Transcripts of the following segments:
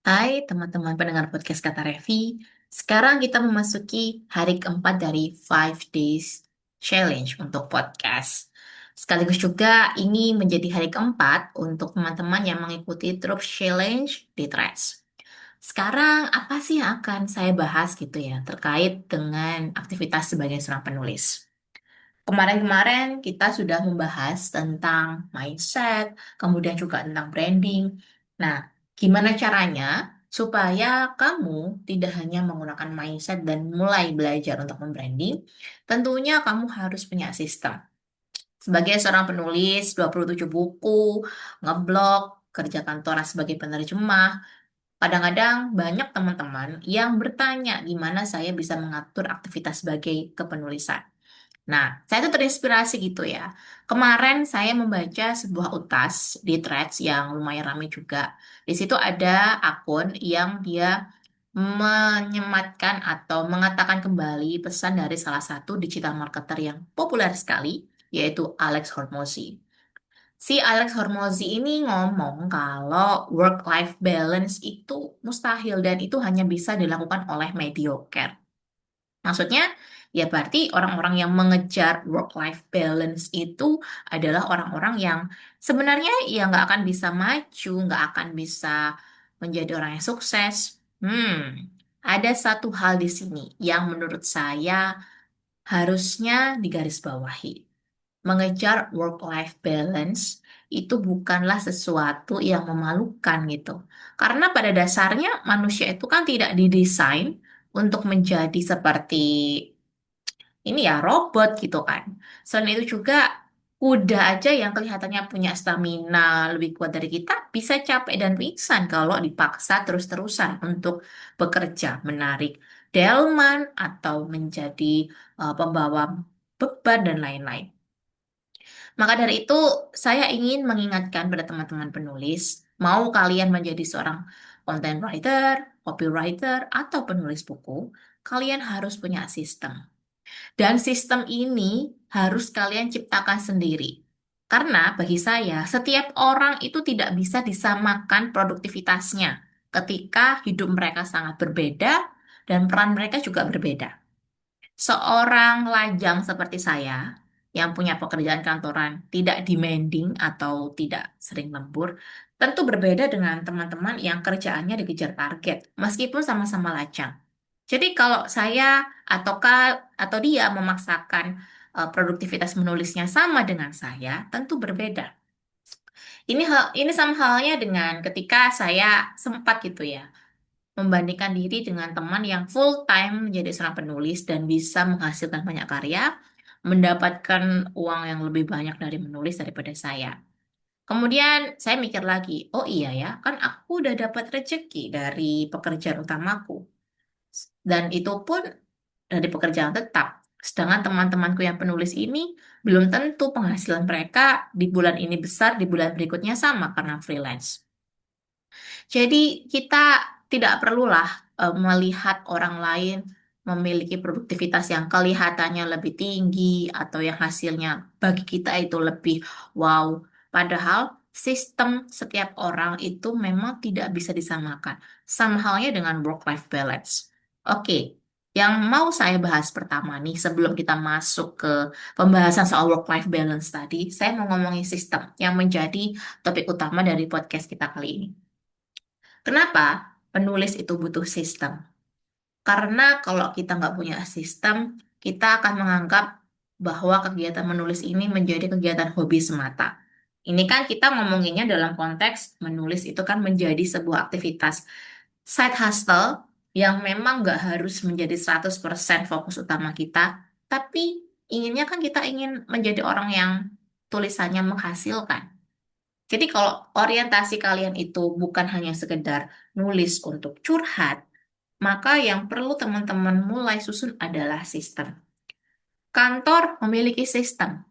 Hai teman-teman pendengar podcast Kata Revi. Sekarang kita memasuki hari keempat dari 5 Days Challenge untuk podcast. Sekaligus juga ini menjadi hari keempat untuk teman-teman yang mengikuti Drop Challenge di Threads. Sekarang apa sih yang akan saya bahas gitu ya terkait dengan aktivitas sebagai seorang penulis? Kemarin-kemarin kita sudah membahas tentang mindset, kemudian juga tentang branding. Nah, gimana caranya supaya kamu tidak hanya menggunakan mindset dan mulai belajar untuk membranding? Tentunya kamu harus punya sistem. Sebagai seorang penulis 27 buku, ngeblog, kerja kantoran sebagai penerjemah, kadang-kadang banyak teman-teman yang bertanya gimana saya bisa mengatur aktivitas sebagai kepenulisan. Nah, saya tuh terinspirasi gitu ya. Kemarin saya membaca sebuah utas di Threads yang lumayan ramai juga. Di situ ada akun yang dia menyematkan atau mengatakan kembali pesan dari salah satu digital marketer yang populer sekali, yaitu Alex Hormozy. Si Alex Hormozy ini ngomong kalau work-life balance itu mustahil dan itu hanya bisa dilakukan oleh mediocre. Maksudnya, ya berarti orang-orang yang mengejar work-life balance itu adalah orang-orang yang sebenarnya ya nggak akan bisa maju, nggak akan bisa menjadi orang yang sukses. Ada satu hal di sini yang menurut saya harusnya digarisbawahi. Mengejar work-life balance itu bukanlah sesuatu yang memalukan gitu. Karena pada dasarnya manusia itu kan tidak didesain untuk menjadi seperti ini ya robot gitu kan. Selain itu juga kuda aja yang kelihatannya punya stamina lebih kuat dari kita bisa capek dan pingsan kalau dipaksa terus-terusan untuk bekerja, menarik delman atau menjadi pembawa beban dan lain-lain. Maka dari itu, saya ingin mengingatkan pada teman-teman penulis, mau kalian menjadi seorang content writer, copywriter, atau penulis buku, kalian harus punya sistem. Dan sistem ini harus kalian ciptakan sendiri. Karena bagi saya, setiap orang itu tidak bisa disamakan produktivitasnya ketika hidup mereka sangat berbeda dan peran mereka juga berbeda. Seorang lajang seperti saya yang punya pekerjaan kantoran tidak demanding atau tidak sering lembur, tentu berbeda dengan teman-teman yang kerjaannya dikejar target, meskipun sama-sama lajang. Jadi kalau saya atau dia memaksakan produktivitas menulisnya sama dengan saya, tentu berbeda. Ini sama halnya dengan ketika saya sempat gitu ya membandingkan diri dengan teman yang full time menjadi seorang penulis dan bisa menghasilkan banyak karya, mendapatkan uang yang lebih banyak dari menulis daripada saya. Kemudian saya mikir lagi, oh iya ya, kan aku udah dapat rezeki dari pekerjaan utamaku. Dan itu pun dari pekerjaan tetap. Sedangkan teman-temanku yang penulis ini belum tentu penghasilan mereka di bulan ini besar, di bulan berikutnya sama karena freelance. Jadi kita tidak perlulah melihat orang lain memiliki produktivitas yang kelihatannya lebih tinggi atau yang hasilnya bagi kita itu lebih wow. Padahal sistem setiap orang itu memang tidak bisa disamakan. Sama halnya dengan work-life balance. Oke, yang mau saya bahas pertama nih sebelum kita masuk ke pembahasan soal work-life balance tadi, saya mau ngomongin sistem yang menjadi topik utama dari podcast kita kali ini. Kenapa penulis itu butuh sistem? Karena kalau kita nggak punya sistem, kita akan menganggap bahwa kegiatan menulis ini menjadi kegiatan hobi semata. Ini kan kita ngomonginnya dalam konteks menulis itu kan menjadi sebuah aktivitas side hustle yang memang nggak harus menjadi 100% fokus utama kita, tapi inginnya kan kita ingin menjadi orang yang tulisannya menghasilkan. Jadi kalau orientasi kalian itu bukan hanya sekedar nulis untuk curhat, maka yang perlu teman-teman mulai susun adalah sistem. Kantor memiliki sistem,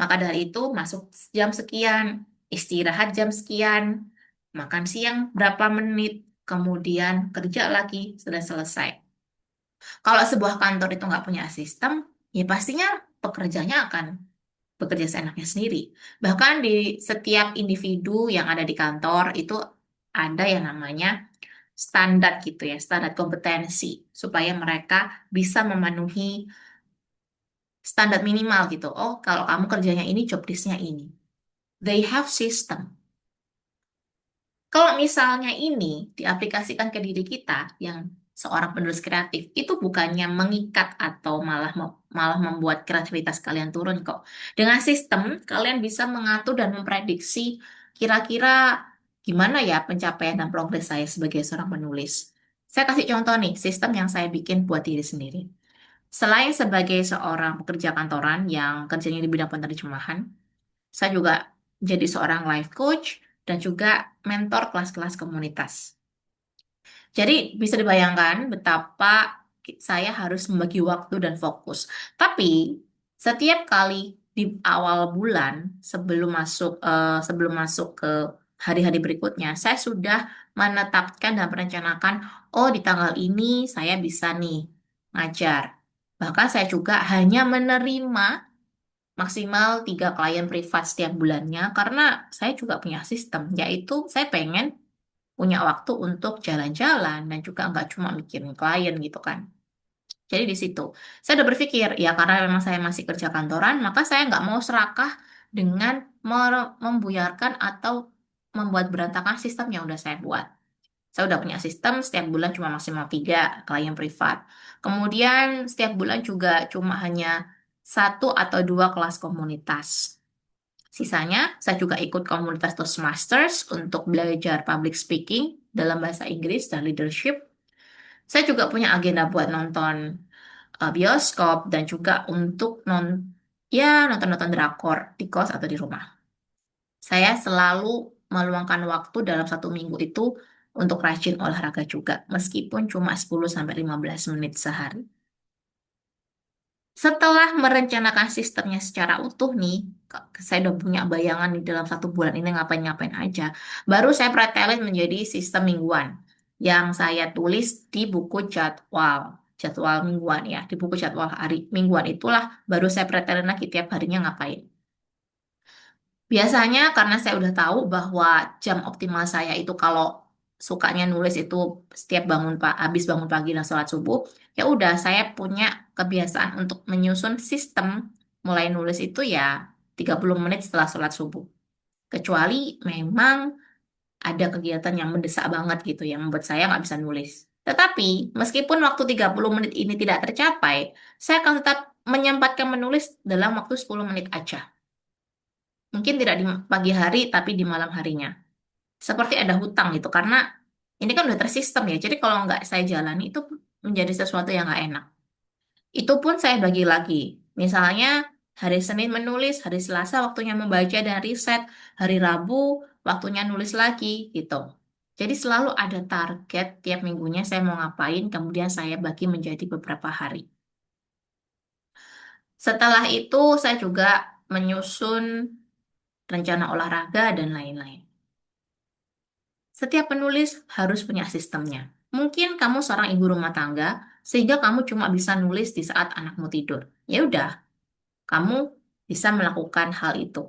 maka dari itu masuk jam sekian, istirahat jam sekian, makan siang berapa menit, kemudian kerja lagi, sudah selesai. Kalau sebuah kantor itu nggak punya sistem, ya pastinya pekerjanya akan bekerja seenaknya sendiri. Bahkan di setiap individu yang ada di kantor itu ada yang namanya standar gitu ya, standar kompetensi supaya mereka bisa memenuhi standar minimal gitu. Oh, kalau kamu kerjanya ini, job desk-nya ini. They have system. Kalau misalnya ini diaplikasikan ke diri kita yang seorang penulis kreatif, itu bukannya mengikat atau malah membuat kreativitas kalian turun kok. Dengan sistem, kalian bisa mengatur dan memprediksi kira-kira gimana ya pencapaian dan progres saya sebagai seorang penulis. Saya kasih contoh nih, sistem yang saya bikin buat diri sendiri. Selain sebagai seorang pekerja kantoran yang kerjanya di bidang penerjemahan, saya juga jadi seorang life coach dan juga mentor kelas-kelas komunitas. Jadi bisa dibayangkan betapa saya harus membagi waktu dan fokus. Tapi setiap kali di awal bulan sebelum masuk ke hari-hari berikutnya, saya sudah menetapkan dan merencanakan, oh di tanggal ini saya bisa nih ngajar. Bahkan saya juga hanya menerima maksimal 3 klien privat setiap bulannya karena saya juga punya sistem, yaitu saya pengen punya waktu untuk jalan-jalan dan juga nggak cuma mikirin klien gitu kan. Jadi di situ saya udah berpikir ya karena memang saya masih kerja kantoran, maka saya nggak mau serakah dengan membuyarkan atau membuat berantakan sistem yang udah saya buat. Saya udah punya sistem setiap bulan cuma maksimal 3 klien privat. Kemudian setiap bulan juga cuma hanya 1 atau 2 kelas komunitas. Sisanya, saya juga ikut komunitas Toastmasters untuk belajar public speaking dalam bahasa Inggris dan leadership. Saya juga punya agenda buat nonton bioskop dan juga untuk nonton-nonton drakor di kos atau di rumah. Saya selalu meluangkan waktu dalam 1 minggu itu untuk rajin olahraga juga, meskipun cuma 10 sampai 15 menit sehari. Setelah merencanakan sistemnya secara utuh nih, saya udah punya bayangan di dalam 1 bulan ini ngapain-ngapain aja. Baru saya pretelin menjadi sistem mingguan yang saya tulis di buku jadwal, jadwal mingguan ya, di buku jadwal hari mingguan itulah baru saya pretelin lagi tiap harinya ngapain. Biasanya karena saya udah tahu bahwa jam optimal saya itu kalau sukanya nulis itu setiap habis bangun pagi dan sholat subuh, ya udah saya punya kebiasaan untuk menyusun sistem mulai nulis itu ya 30 menit setelah sholat subuh. Kecuali memang ada kegiatan yang mendesak banget gitu yang membuat saya nggak bisa nulis. Tetapi meskipun waktu 30 menit ini tidak tercapai, saya akan tetap menyempatkan menulis dalam waktu 10 menit aja. Mungkin tidak di pagi hari, tapi di malam harinya. Seperti ada hutang gitu, karena ini kan udah tersistem ya. Jadi kalau nggak saya jalani itu menjadi sesuatu yang nggak enak. Itu pun saya bagi lagi. Misalnya hari Senin menulis, hari Selasa waktunya membaca dan riset, hari Rabu waktunya nulis lagi gitu. Jadi selalu ada target tiap minggunya saya mau ngapain, kemudian saya bagi menjadi beberapa hari. Setelah itu saya juga menyusun rencana olahraga dan lain-lain. Setiap penulis harus punya sistemnya. Mungkin kamu seorang ibu rumah tangga, sehingga kamu cuma bisa nulis di saat anakmu tidur. Ya udah, kamu bisa melakukan hal itu.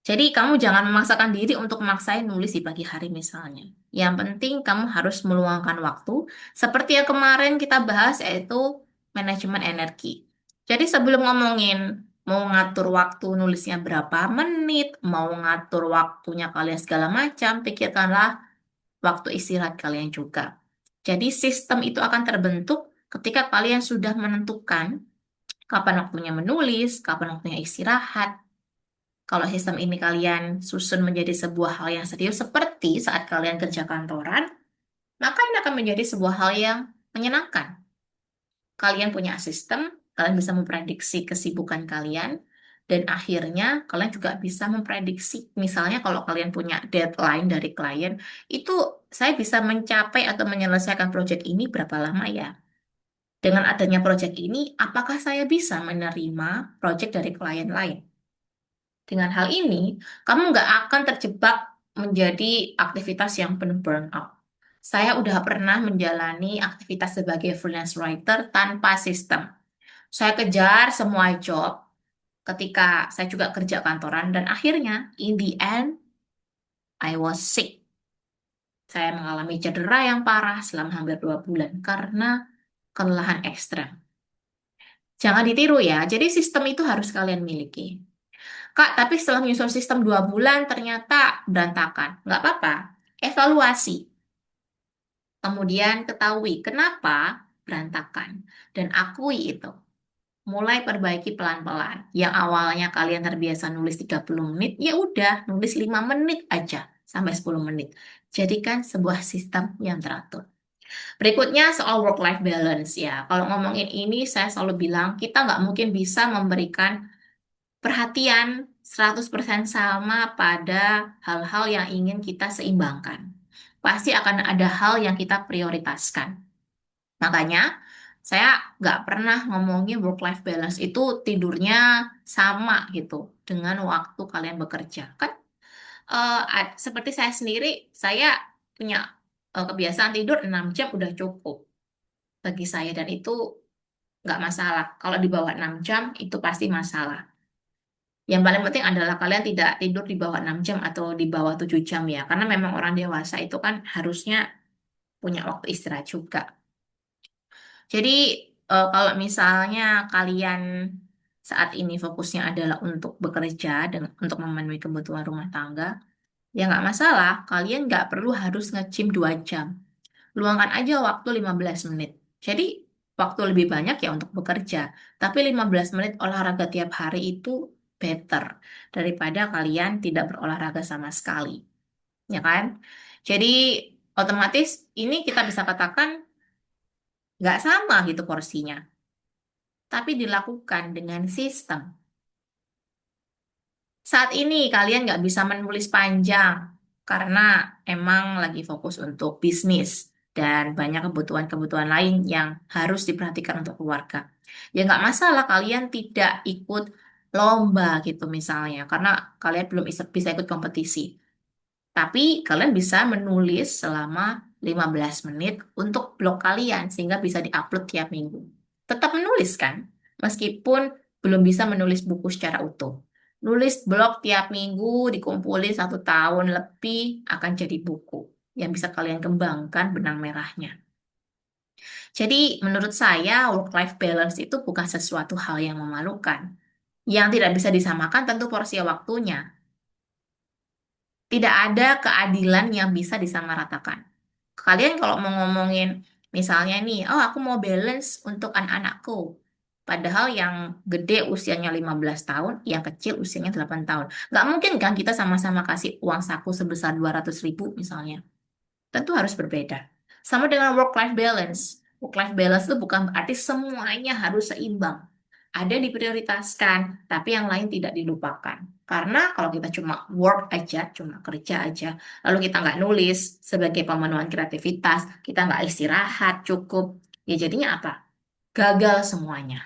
Jadi kamu jangan memaksakan diri untuk memaksain nulis di pagi hari misalnya. Yang penting kamu harus meluangkan waktu, seperti yang kemarin kita bahas yaitu manajemen energi. Jadi sebelum ngomongin mau ngatur waktu nulisnya berapa menit, mau ngatur waktunya kalian segala macam, pikirkanlah waktu istirahat kalian juga. Jadi sistem itu akan terbentuk ketika kalian sudah menentukan kapan waktunya menulis, kapan waktunya istirahat. Kalau sistem ini kalian susun menjadi sebuah hal yang serius seperti saat kalian kerja kantoran, maka ini akan menjadi sebuah hal yang menyenangkan. Kalian punya sistem, kalian bisa memprediksi kesibukan kalian, dan akhirnya kalian juga bisa memprediksi, misalnya kalau kalian punya deadline dari klien, itu saya bisa mencapai atau menyelesaikan proyek ini berapa lama ya? Dengan adanya proyek ini, apakah saya bisa menerima proyek dari klien lain? Dengan hal ini, kamu nggak akan terjebak menjadi aktivitas yang penuh burnout. Saya udah pernah menjalani aktivitas sebagai freelance writer tanpa sistem. Saya kejar semua job ketika saya juga kerja kantoran dan akhirnya in the end I was sick. Saya mengalami cedera yang parah selama hampir 2 bulan karena kelelahan ekstrem. Jangan ditiru ya, jadi sistem itu harus kalian miliki. Kak, tapi setelah menyusun sistem 2 bulan ternyata berantakan. Nggak apa-apa, evaluasi. Kemudian ketahui kenapa berantakan. Dan akui itu. Mulai perbaiki pelan-pelan. Yang awalnya kalian terbiasa nulis 30 menit, ya udah nulis 5 menit aja sampai 10 menit. Jadikan sebuah sistem yang teratur. Berikutnya soal work-life balance ya. Kalau ngomongin ini saya selalu bilang kita nggak mungkin bisa memberikan perhatian 100% sama pada hal-hal yang ingin kita seimbangkan. Pasti akan ada hal yang kita prioritaskan. Makanya, saya nggak pernah ngomongin work-life balance itu tidurnya sama gitu dengan waktu kalian bekerja. Kan seperti saya sendiri, saya punya kebiasaan tidur 6 jam udah cukup bagi saya dan itu nggak masalah. Kalau di bawah 6 jam itu pasti masalah. Yang paling penting adalah kalian tidak tidur di bawah 6 jam atau di bawah 7 jam ya. Karena memang orang dewasa itu kan harusnya punya waktu istirahat juga. Jadi kalau misalnya kalian saat ini fokusnya adalah untuk bekerja dan untuk memenuhi kebutuhan rumah tangga, ya nggak masalah. Kalian nggak perlu harus nge-gym 2 jam. Luangkan aja waktu 15 menit. Jadi waktu lebih banyak ya untuk bekerja. Tapi 15 menit olahraga tiap hari itu better daripada kalian tidak berolahraga sama sekali. Ya kan? Jadi otomatis ini kita bisa katakan nggak sama gitu porsinya. Tapi dilakukan dengan sistem. Saat ini kalian nggak bisa menulis panjang karena emang lagi fokus untuk bisnis dan banyak kebutuhan-kebutuhan lain yang harus diperhatikan untuk keluarga. Ya nggak masalah kalian tidak ikut lomba gitu misalnya karena kalian belum bisa ikut kompetisi. Tapi kalian bisa menulis selama 15 menit untuk blog kalian sehingga bisa diupload tiap minggu. Tetap menulis kan? Meskipun belum bisa menulis buku secara utuh. Nulis blog tiap minggu dikumpulin 1 tahun lebih akan jadi buku yang bisa kalian kembangkan benang merahnya. Jadi menurut saya work-life balance itu bukan sesuatu hal yang memalukan. Yang tidak bisa disamakan tentu porsi waktunya. Tidak ada keadilan yang bisa disamaratakan. Kalian kalau mau ngomongin misalnya nih, oh aku mau balance untuk anak-anakku. Padahal yang gede usianya 15 tahun, yang kecil usianya 8 tahun. Nggak mungkin kan kita sama-sama kasih uang saku sebesar 200.000 misalnya. Tentu harus berbeda. Sama dengan work-life balance. Work-life balance itu bukan berarti semuanya harus seimbang. Ada yang diprioritaskan, tapi yang lain tidak dilupakan. Karena kalau kita cuma work aja, cuma kerja aja, lalu kita nggak nulis sebagai pemenuhan kreativitas, kita nggak istirahat cukup, ya jadinya apa? Gagal semuanya.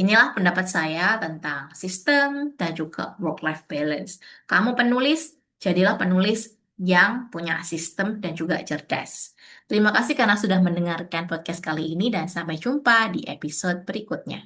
Inilah pendapat saya tentang sistem dan juga work-life balance. Kamu penulis, jadilah penulis yang punya sistem dan juga cerdas. Terima kasih karena sudah mendengarkan podcast kali ini dan sampai jumpa di episode berikutnya.